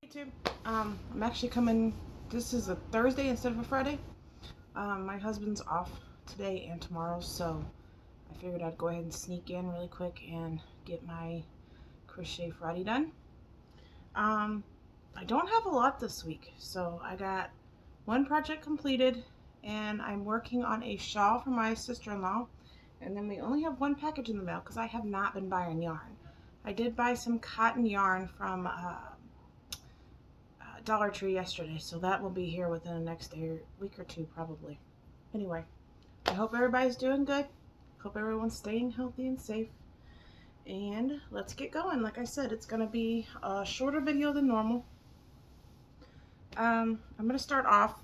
YouTube. I'm actually coming. This is a Thursday instead of a Friday. My husband's off today and tomorrow, so I figured I'd go ahead and sneak in really quick and get my Crochet Friday done. I don't have a lot this week, so I got one project completed, and I'm working on a shawl for my sister-in-law, and then we only have one package in the mail because I have not been buying yarn. I did buy some cotton yarn from Dollar Tree yesterday, so that will be here within the next day or week or two probably. Anyway, I hope everybody's doing good. Hope everyone's staying healthy and safe. And let's get going. Like I said, it's going to be a shorter video than normal. I'm going to start off.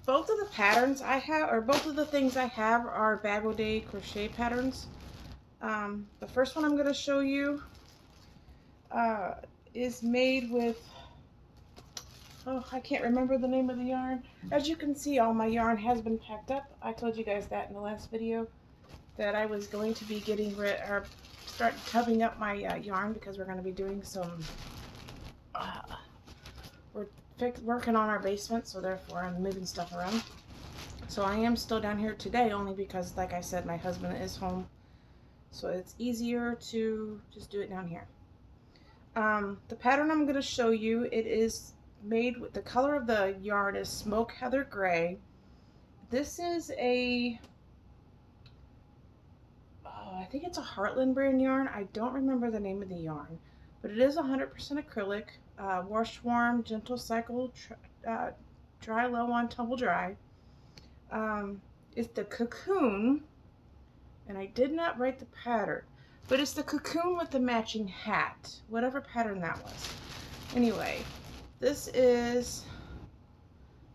Both of the patterns I have, or both of the things I have, are Bag O' Day crochet patterns. The first one I'm going to show you is made with, oh, I can't remember the name of the yarn. As you can see, all my yarn has been packed up. I told you guys that in the last video, that I was going to be getting rid, or start tubbing up my yarn, because we're going to be doing some, we're working on our basement, so therefore I'm moving stuff around. So I am still down here today, only because, like I said, my husband is home, so it's easier to just do it down here. The pattern I'm going to show you, it is made with, the color of the yarn is Smoke Heather Gray. This is a, I think it's a Heartland brand yarn. I don't remember the name of the yarn, but it is 100% acrylic, wash warm, gentle cycle, dry low on, tumble dry. It's the Cocoon, and I did not write the pattern, but it's the Cocoon with the matching hat, whatever pattern that was. Anyway, this is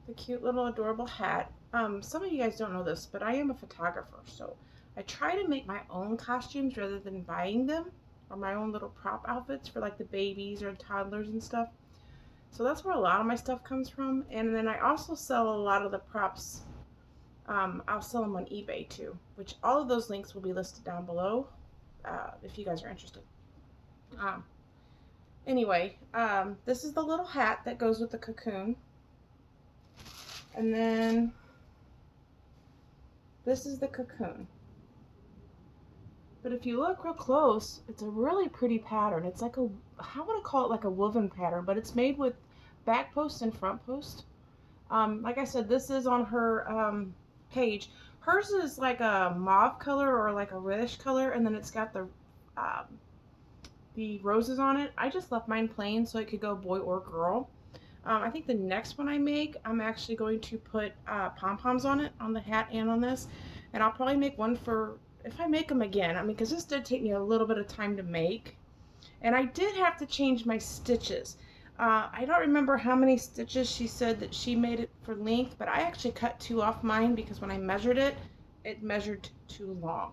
the cute little adorable hat. Some of you guys don't know this, but I am a photographer, so I try to make my own costumes rather than buying them, or my own little prop outfits for like the babies or toddlers and stuff. So that's where a lot of my stuff comes from. And then I also sell a lot of the props. I'll sell them on eBay too, which all of those links will be listed down below if you guys are interested. Anyway, this is the little hat that goes with the Cocoon. And then this is the Cocoon. But if you look real close, it's a really pretty pattern. It's like a, how would I call it, like a woven pattern, but it's made with back post and front post. Like I said, this is on her page. Hers is like a mauve color or like a reddish color, and then it's got the roses on it. I just left mine plain so it could go boy or girl. I think the next one I make, I'm actually going to put pom-poms on it, on the hat and on this. And I'll probably make one for, if I make them again, I mean, because this did take me a little bit of time to make. And I did have to change my stitches. I don't remember how many stitches she said that she made it for length, but I actually cut 2 off mine because when I measured it, it measured too long.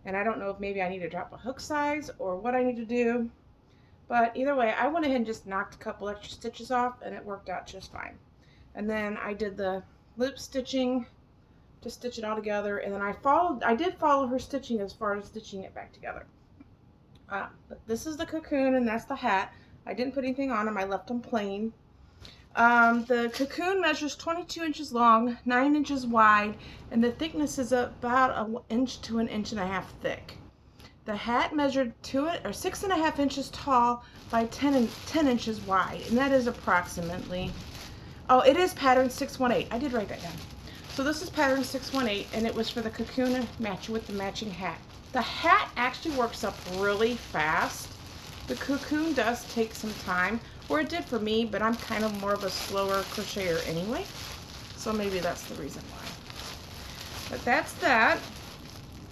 And I don't know if maybe I need to drop a hook size or what I need to do. But either way, I went ahead and just knocked a couple extra stitches off, and it worked out just fine. And then I did the loop stitching to stitch it all together, and then I did follow her stitching as far as stitching it back together. But this is the Cocoon, and that's the hat. I didn't put anything on them. I left them plain. The Cocoon measures 22 inches long, 9 inches wide, and the thickness is about an inch to an inch and a half thick. The hat measured 6.5 inches tall by 10 inches wide, and that is approximately, oh, it is pattern 618. I did write that down. So this is pattern 618, and it was for the Cocoon to match with the matching hat. The hat actually works up really fast. The Cocoon does take some time, or it did for me, but I'm kind of more of a slower crocheter anyway, so maybe that's the reason why. But that's that.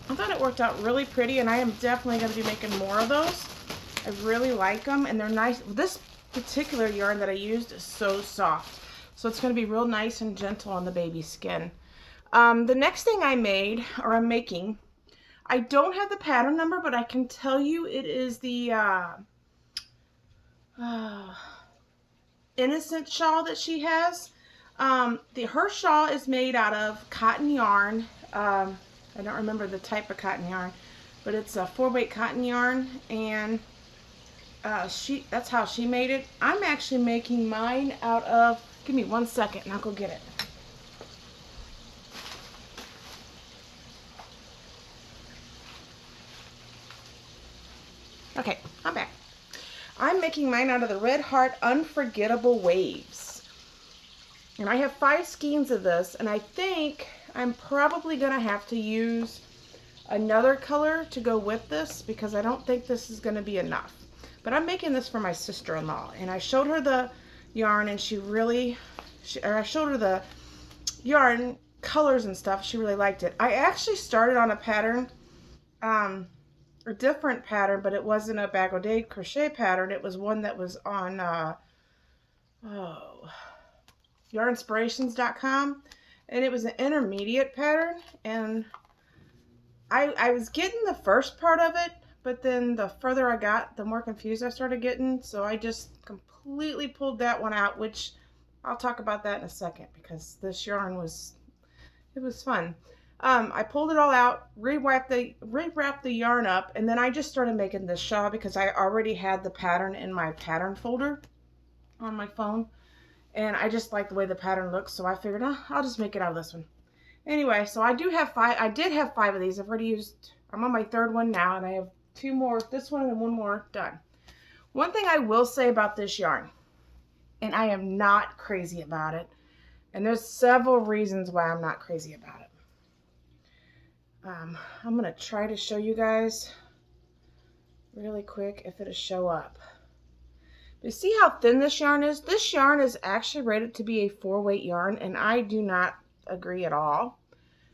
I thought it worked out really pretty, and I am definitely going to be making more of those. I really like them, and they're nice. This particular yarn that I used is so soft, so it's going to be real nice and gentle on the baby's skin. The next thing I made, or I'm making, I don't have the pattern number, but I can tell you it is the Innocent shawl that she has. Her shawl is made out of cotton yarn. I don't remember the type of cotton yarn, but it's a 4-weight cotton yarn, and That's how she made it. I'm actually making mine out of, give me 1 second and I'll go get it. Okay, I'm back. I'm making mine out of the Red Heart Unforgettable Waves. And I have 5 skeins of this, and I think I'm probably going to have to use another color to go with this because I don't think this is going to be enough. But I'm making this for my sister-in-law, and I showed her the yarn, and I showed her the yarn colors and stuff. She really liked it. I actually started on a pattern, a different pattern, but it wasn't a Bag O' Day crochet pattern. It was one that was on yarnspirations.com, and it was an intermediate pattern, and I was getting the first part of it, but then the further I got, the more confused I started getting, so I just completely pulled that one out, which I'll talk about that in a second because this yarn was fun. I pulled it all out, rewrapped the yarn up, and then I just started making this shawl because I already had the pattern in my pattern folder on my phone, and I just like the way the pattern looks, so I figured, I'll just make it out of this one. Anyway, so I did have 5 of these. I've already used, I'm on my 3rd one now, and I have 2 more, this one and 1 more done. One thing I will say about this yarn, and I am not crazy about it, and there's several reasons why I'm not crazy about it. I'm going to try to show you guys really quick if it'll show up. But see how thin this yarn is? This yarn is actually rated to be a 4-weight yarn, and I do not agree at all,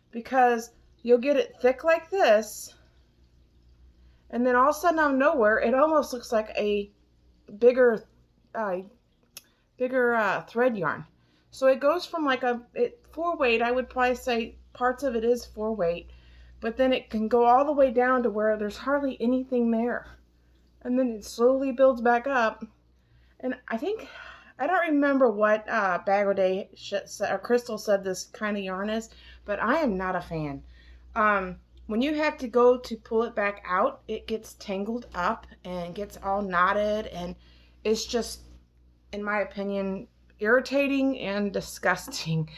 because you'll get it thick like this, and then all of a sudden out of nowhere it almost looks like a bigger thread yarn. So it goes from like 4-weight, I would probably say parts of it is 4-weight, but then it can go all the way down to where there's hardly anything there, and then it slowly builds back up. And I don't remember what Bag O' Day or Crystal said this kind of yarn is, but I am not a fan. When you have to go to pull it back out, it gets tangled up and gets all knotted, and it's just, in my opinion, irritating and disgusting,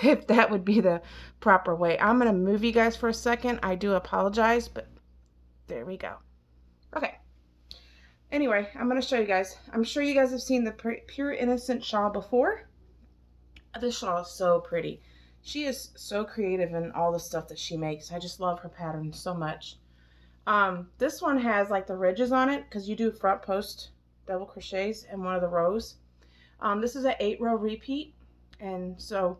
if that would be the proper way. I'm going to move you guys for a second. I do apologize, but there we go. Okay. Anyway, I'm going to show you guys. I'm sure you guys have seen the Pure Innocent shawl before. This shawl is so pretty. She is so creative in all the stuff that she makes. I just love her pattern so much. This one has like the ridges on it because you do front post double crochets in one of the rows. This is an 8-row repeat, and so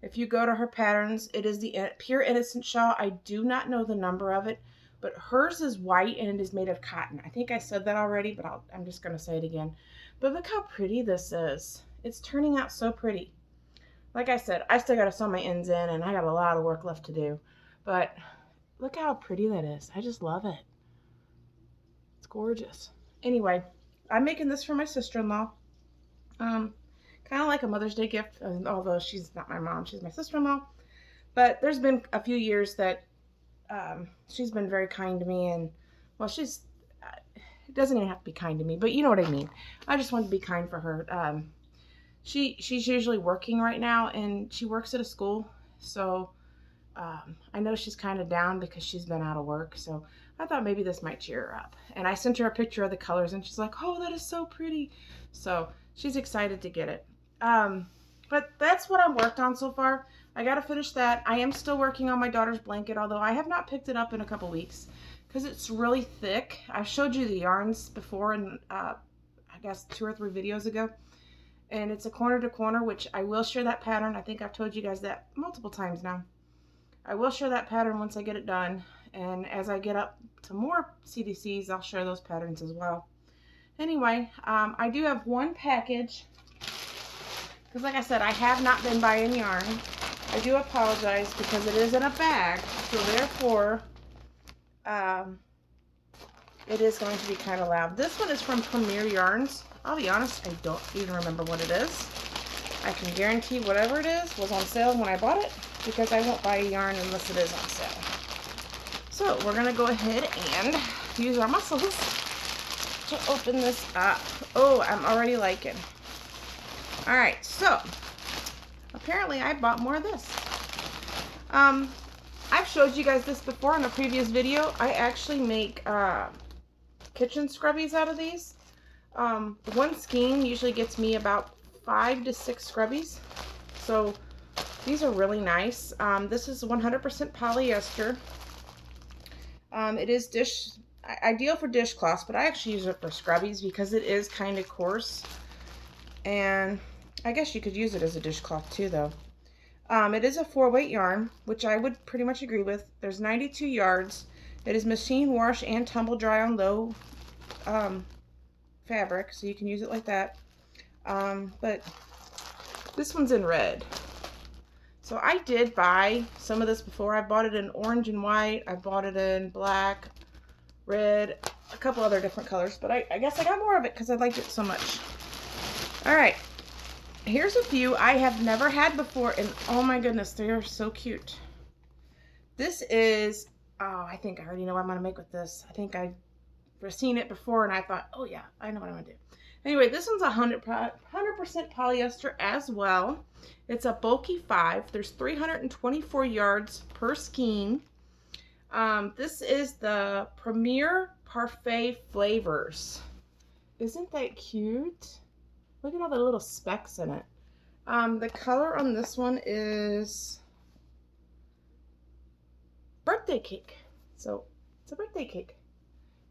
if you go to her patterns, it is the Pure Innocent shawl. I do not know the number of it, but hers is white and it is made of cotton. I think I said that already, but I'm just going to say it again. But look how pretty this is. It's turning out so pretty. Like I said, I still got to sew my ends in, and I got a lot of work left to do. But look how pretty that is. I just love it. It's gorgeous. Anyway, I'm making this for my sister-in-law. Kind of like a Mother's Day gift, although she's not my mom, she's my sister-in-law. But there's been a few years that she's been very kind to me, and well, it doesn't even have to be kind to me, but you know what I mean. I just want to be kind for her. She's usually working right now, and she works at a school, so I know she's kind of down because she's been out of work, so I thought maybe this might cheer her up. And I sent her a picture of the colors, and she's like, oh, that is so pretty. So she's excited to get it. But that's what I've worked on so far. I got to finish that. I am still working on my daughter's blanket, although I have not picked it up in a couple weeks because it's really thick. I showed you the yarns before in, I guess, 2 or 3 videos ago. And it's a corner to corner, which I will share that pattern. I think I've told you guys that multiple times now. I will share that pattern once I get it done. And as I get up to more CDCs, I'll share those patterns as well. Anyway, I do have one package. Because like I said, I have not been buying yarn. I do apologize because it is in a bag. So therefore, it is going to be kind of loud. This one is from Premier Yarns. I'll be honest, I don't even remember what it is. I can guarantee whatever it is was on sale when I bought it, because I won't buy a yarn unless it is on sale. So we're going to go ahead and use our muscles to open this up. Oh, I'm already liking. All right, so apparently I bought more of this. I've showed you guys this before in a previous video. I actually make kitchen scrubbies out of these. One skein usually gets me about 5 to 6 scrubbies. So these are really nice. This is 100% polyester. It is ideal for dishcloths, but I actually use it for scrubbies because it is kind of coarse. And I guess you could use it as a dishcloth too, though. It is a 4-weight yarn, which I would pretty much agree with. There's 92 yards. It is machine wash and tumble dry on low fabric, so you can use it like that. But this one's in red. So I did buy some of this before. I bought it in orange and white. I bought it in black, red, a couple other different colors. But I guess I got more of it because I liked it so much. All right. Here's a few I have never had before, and oh my goodness, they are so cute. This is, oh, I think I already know what I'm going to make with this. I think I've seen it before, and I thought, oh yeah, I know what I'm going to do. Anyway, this one's 100% polyester as well. It's a bulky 5. There's 324 yards per skein. This is the Premier Parfait Flavors. Isn't that cute? Look at all the little specks in it. The color on this one is birthday cake. So it's a birthday cake.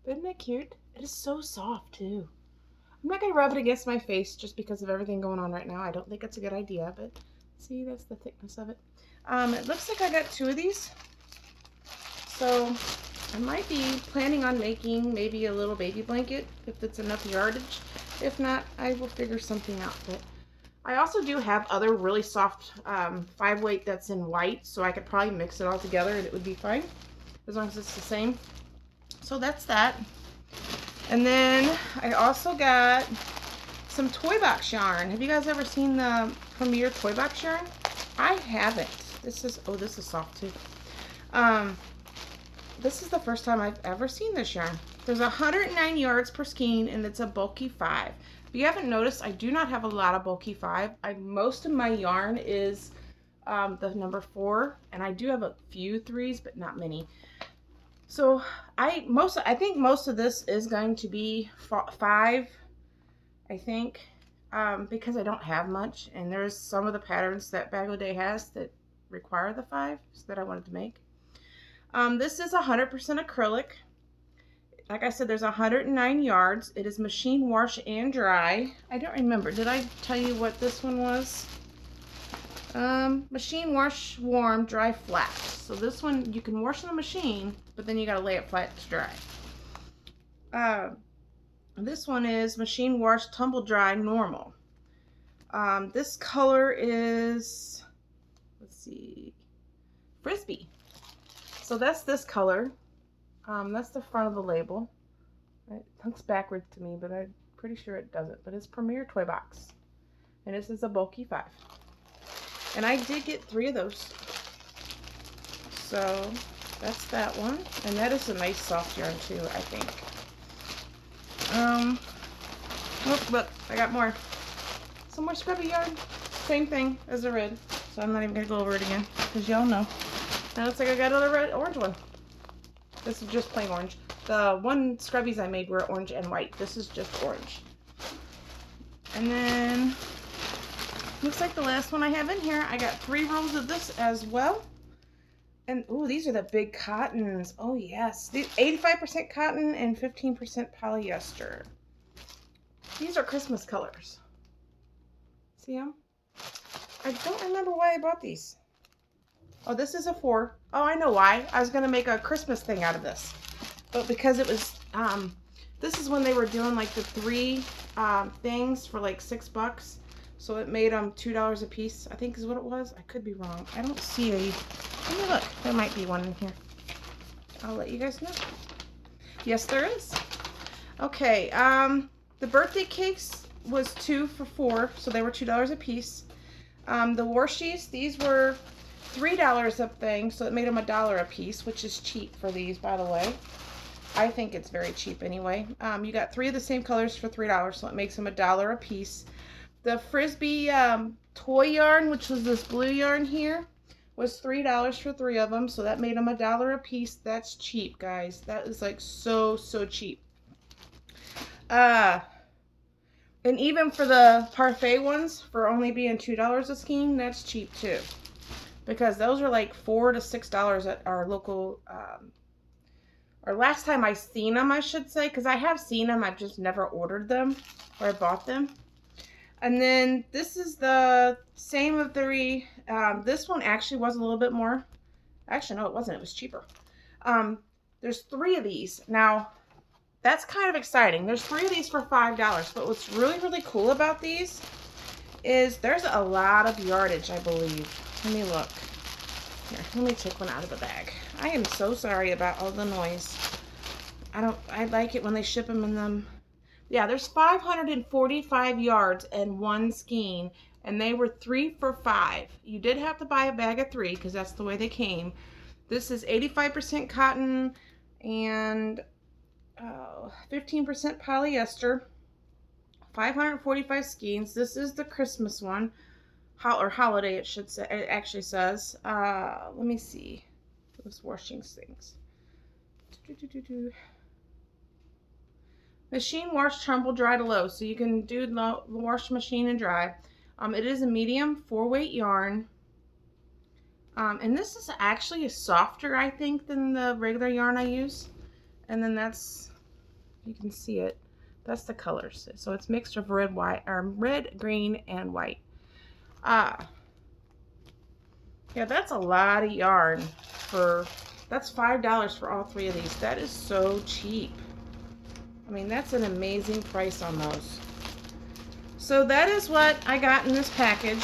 Isn't that cute? It is so soft too. I'm not going to rub it against my face just because of everything going on right now. I don't think it's a good idea, but see, that's the thickness of it. It looks like I got 2 of these. So I might be planning on making maybe a little baby blanket if it's enough yardage. If not, I will figure something out. But I also do have other really soft 5-weight that's in white, so I could probably mix it all together and it would be fine as long as it's the same. So that's that. And then I also got some toy box yarn. Have you guys ever seen the Premier toy box yarn? I haven't. This is, oh, this is soft too. This is the first time I've ever seen this yarn. There's 109 yards per skein, and it's a bulky 5. If you haven't noticed, I do not have a lot of bulky 5. Most of my yarn is the number 4, and I do have a few 3s, but not many. So I think most of this is going to be 5, I think, because I don't have much, and there's some of the patterns that Bag O' Day has that require the 5s that I wanted to make. This is 100% acrylic. Like I said, there's 109 yards. It is machine wash and dry. I don't remember. Did I tell you what this one was? Machine wash, warm, dry, flat. So this one you can wash in the machine, but then you gotta lay it flat to dry. This one is machine wash, tumble dry, normal. This color is, let's see, frisbee. So that's this color. That's the front of the label. It looks backwards to me, but I'm pretty sure it doesn't. But it's Premier Toy Box. And this is a bulky 5. And I did get 3 of those. So that's that one. And that is a nice soft yarn too, I think. Oh, look, I got more. Some more scrubby yarn. Same thing as the red. So I'm not even going to go over it again, because y'all know. Now it looks like I got another orange one. This is just plain orange. The one scrubbies I made were orange and white. This is just orange. And then, looks like the last one I have in here. I got 3 rolls of this as well. And, ooh, these are the big cottons. Oh, yes. 85% cotton and 15% polyester. These are Christmas colors. See them? I don't remember why I bought these. Oh, this is a 4. Oh, I know why. I was going to make a Christmas thing out of this. But because it was, this is when they were doing like the 3 things for like $6. So it made them $2 a piece, I think is what it was. I could be wrong. I don't see a, let me look. There might be one in here. I'll let you guys know. Yes, there is. Okay, the birthday cakes was 2 for $4, so they were $2 a piece. The warshies, these were $3 a thing, so it made them $1 a piece, which is cheap for these, by the way. I think it's very cheap anyway. You got 3 of the same colors for $3, so it makes them $1 a piece. The Frisbee toy yarn, which was this blue yarn here, was $3 for 3 of them, so that made them $1 a piece. That's cheap, guys. That is like so cheap. And even for the parfait ones, for only being $2 a skein, that's cheap too, because those are like $4 to $6 at our local. Or last time I seen them, I should say, because I have seen them, I've just never ordered them or bought them. And then this is the same of three. This one actually was a little bit more. Actually, no, it wasn't. It was cheaper. There's 3 of these. Now, that's kind of exciting. There's 3 of these for $5. But what's really cool about these is there's a lot of yardage, I believe. Let me look. Here, let me take one out of the bag. I am so sorry about all the noise. I like it when they ship them in them. Yeah, there's 545 yards and 1 skein, and they were 3 for $5. You did have to buy a bag of 3 because that's the way they came. This is 85% cotton and 15% polyester. 545 skeins. This is the Christmas one, or holiday. It should say. It actually says. Let me see those washing things. Machine wash, tumble dry to low, so you can do the wash machine and dry. It is a medium 4-weight yarn, and this is actually softer, I think, than the regular yarn I use. And then that's, you can see it. That's the colors. So it's mixed of red, white, or red, green, and white. Yeah, that's a lot of yarn for. That's $5 for all 3 of these. That is so cheap. I mean, that's an amazing price on those. So that is what I got in this package.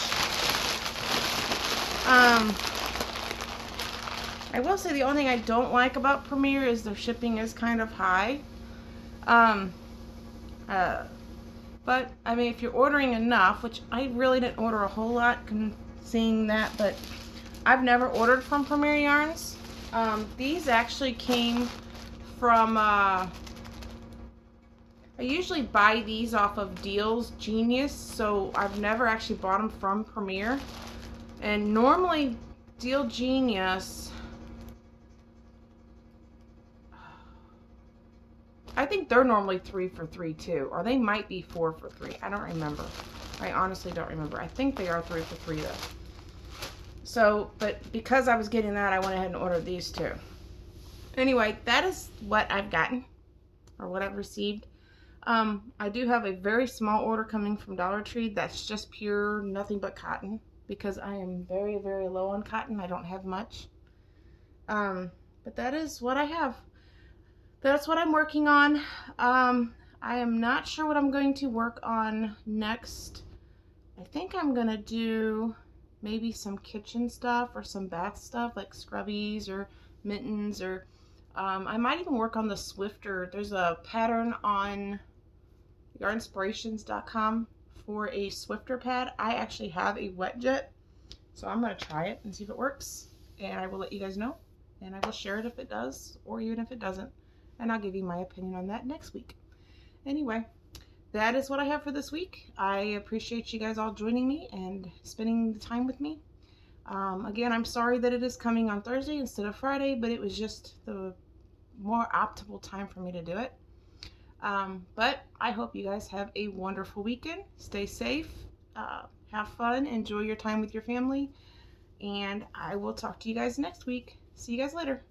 I will say the only thing I don't like about Premier is their shipping is kind of high. But I mean, if you're ordering enough, which I really didn't order a whole lot seeing that, but I've never ordered from Premier Yarns. These actually came from I usually buy these off of Deals Genius, so I've never actually bought them from Premier. And normally Deal Genius, I think they're normally 3 for 3 too, or they might be 4 for 3. I don't remember. I honestly don't remember. I think they are 3 for 3 though. So, but because I was getting that, I went ahead and ordered these too. Anyway, that is what I've gotten, or what I've received. I do have a very small order coming from Dollar Tree that's just pure nothing but cotton, because I am very low on cotton. I don't have much. But that is what I have. That's what I'm working on. I am not sure what I'm going to work on next. I think I'm gonna do maybe some kitchen stuff or some bath stuff like scrubbies or mittens, or I might even work on the Swifter. There's a pattern on yarnspirations.com for a Swifter pad. I actually have a wet jet, so I'm going to try it and see if it works, and I will let you guys know, and I will share it if it does, or even if it doesn't, and I'll give you my opinion on that next week. Anyway, that is what I have for this week. I appreciate you guys all joining me and spending the time with me. Again, I'm sorry that it is coming on Thursday instead of Friday, but it was just the more optimal time for me to do it. But I hope you guys have a wonderful weekend. Stay safe, have fun, enjoy your time with your family, and I will talk to you guys next week. See you guys later.